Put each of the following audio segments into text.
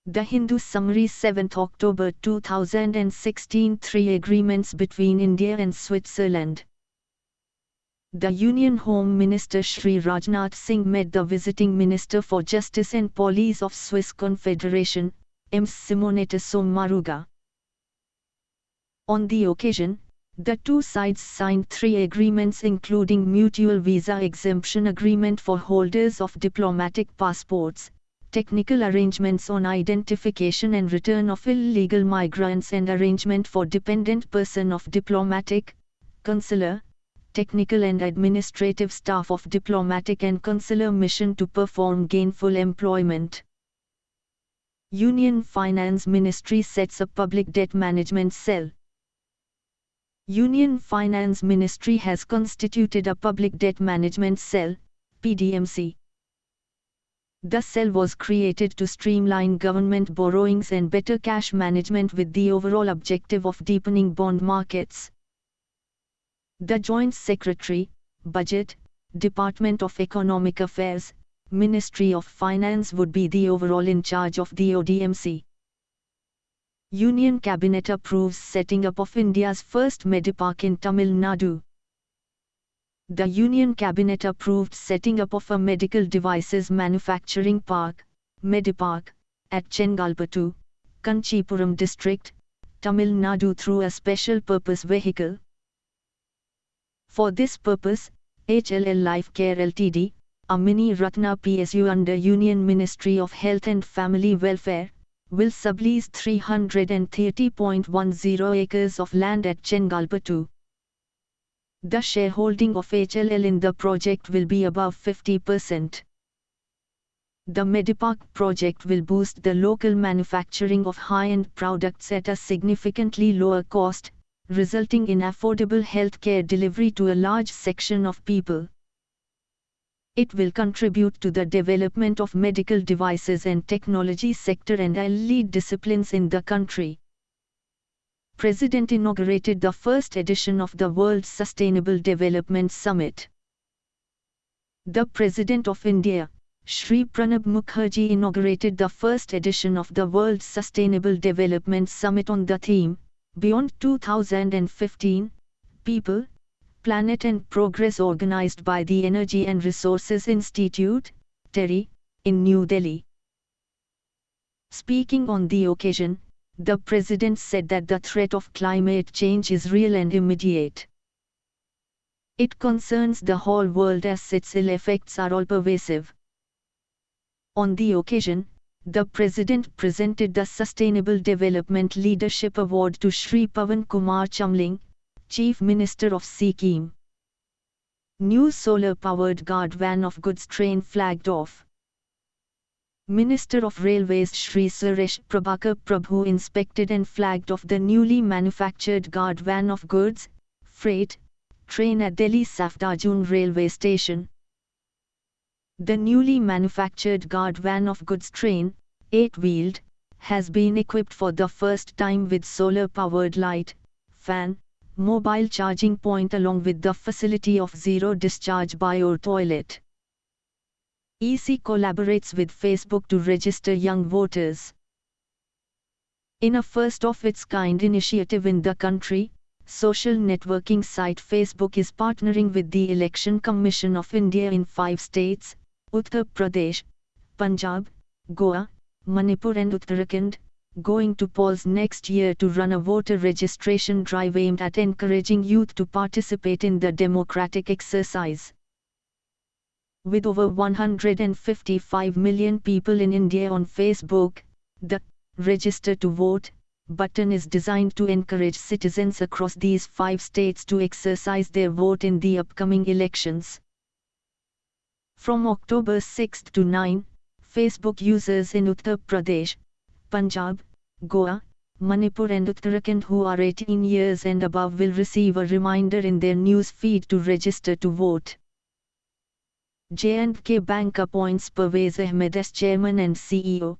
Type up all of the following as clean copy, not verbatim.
The Hindu Summary 7th October 2016 Three agreements between India and Switzerland. The Union Home Minister Shri Rajnath Singh met the Visiting Minister for Justice and Police of Swiss Confederation, Ms. Simonetta Sommaruga. On the occasion, the two sides signed three agreements including mutual visa exemption agreement for holders of diplomatic passports, technical arrangements on identification and return of illegal migrants and arrangement for dependent person of diplomatic, consular, technical and administrative staff of diplomatic and consular mission to perform gainful employment. Union Finance Ministry sets up Public Debt Management Cell. Union Finance Ministry has constituted a Public Debt Management Cell, PDMC. The cell was created to streamline government borrowings and better cash management with the overall objective of deepening bond markets. The Joint Secretary, Budget, Department of Economic Affairs, Ministry of Finance would be the overall in charge of the ODMC. Union Cabinet approves setting up of India's first Medipark in Tamil Nadu. The Union Cabinet approved setting up of a medical devices manufacturing park, Medipark, at Chengalpattu, Kanchipuram district, Tamil Nadu through a special purpose vehicle. For this purpose, HLL Life Care Ltd, a mini Ratna PSU under Union Ministry of Health and Family Welfare, will sublease 330.10 acres of land at Chengalpattu. The shareholding of HLL in the project will be above 50%. The Medipark project will boost the local manufacturing of high-end products at a significantly lower cost, resulting in affordable healthcare delivery to a large section of people. It will contribute to the development of medical devices and technology sector and lead disciplines in the country. President inaugurated the first edition of the World Sustainable Development Summit. The President of India, Shri Pranab Mukherjee inaugurated the first edition of the World Sustainable Development Summit on the theme, Beyond 2015, People, Planet and Progress organized by the Energy and Resources Institute, TERI, in New Delhi. Speaking on the occasion, the President said that the threat of climate change is real and immediate. It concerns the whole world as its ill effects are all pervasive. On the occasion, the President presented the Sustainable Development Leadership Award to Shri Pawan Kumar Chamling, Chief Minister of Sikkim. New solar-powered guard van of goods train flagged off. Minister of Railways Shri Suresh Prabhakar Prabhu inspected and flagged off the newly manufactured guard van of goods, freight, train at Delhi Safdarjung railway station. The newly manufactured guard van of goods train, 8-wheeled, has been equipped for the first time with solar-powered light, fan, mobile charging point along with the facility of zero-discharge bio-toilet. EC collaborates with Facebook to register young voters. In a first-of-its-kind initiative in the country, social networking site Facebook is partnering with the Election Commission of India in 5 states, Uttar Pradesh, Punjab, Goa, Manipur and Uttarakhand, going to polls next year to run a voter registration drive aimed at encouraging youth to participate in the democratic exercise. With over 155 million people in India on Facebook, the Register to Vote button is designed to encourage citizens across these 5 states to exercise their vote in the upcoming elections. From October 6 to 9, Facebook users in Uttar Pradesh, Punjab, Goa, Manipur and Uttarakhand who are 18 years and above will receive a reminder in their news feed to register to vote. J&K Bank appoints Pervez Ahmed as Chairman and CEO.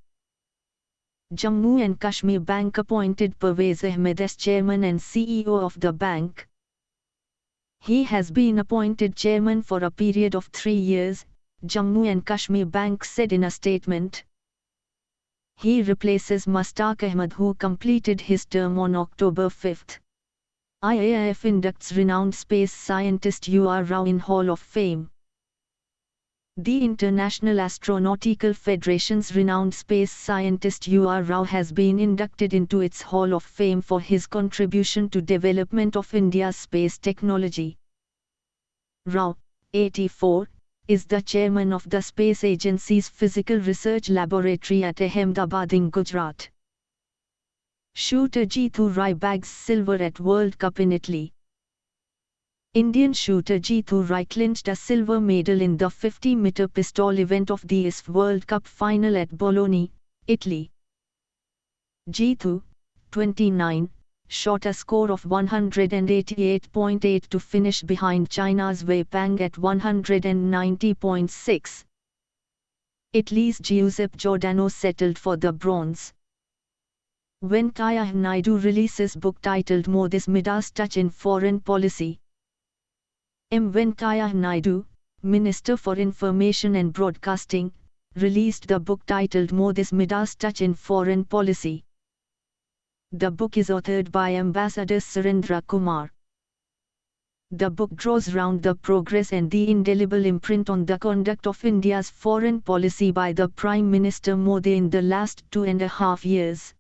Jammu and Kashmir Bank appointed Pervez Ahmed as Chairman and CEO of the bank. He has been appointed Chairman for a period of 3 years, Jammu and Kashmir Bank said in a statement. He replaces Mustaq Ahmed, who completed his term on October 5. IAIF inducts renowned space scientist U.R. Rao in Hall of Fame. The International Astronautical Federation's renowned space scientist U.R. Rao has been inducted into its Hall of Fame for his contribution to development of India's space technology. Rao, 84, is the chairman of the Space Agency's Physical Research Laboratory at Ahmedabad in Gujarat. Shooter Jeetu Rai bags silver at World Cup in Italy. Indian shooter Jeetu Rai clinched a silver medal in the 50-meter pistol event of the ISF World Cup final at Bologna, Italy. Jeetu, 29, shot a score of 188.8 to finish behind China's Wei Pang at 190.6. Italy's Giuseppe Giordano settled for the bronze. Venkaiah Naidu releases book titled Modi's Midas Touch in Foreign Policy. M. Venkaiah Naidu, Minister for Information and Broadcasting, released the book titled Modi's Midas Touch in Foreign Policy. The book is authored by Ambassador Surendra Kumar. The book draws round the progress and the indelible imprint on the conduct of India's foreign policy by the Prime Minister Modi in the last 2.5 years.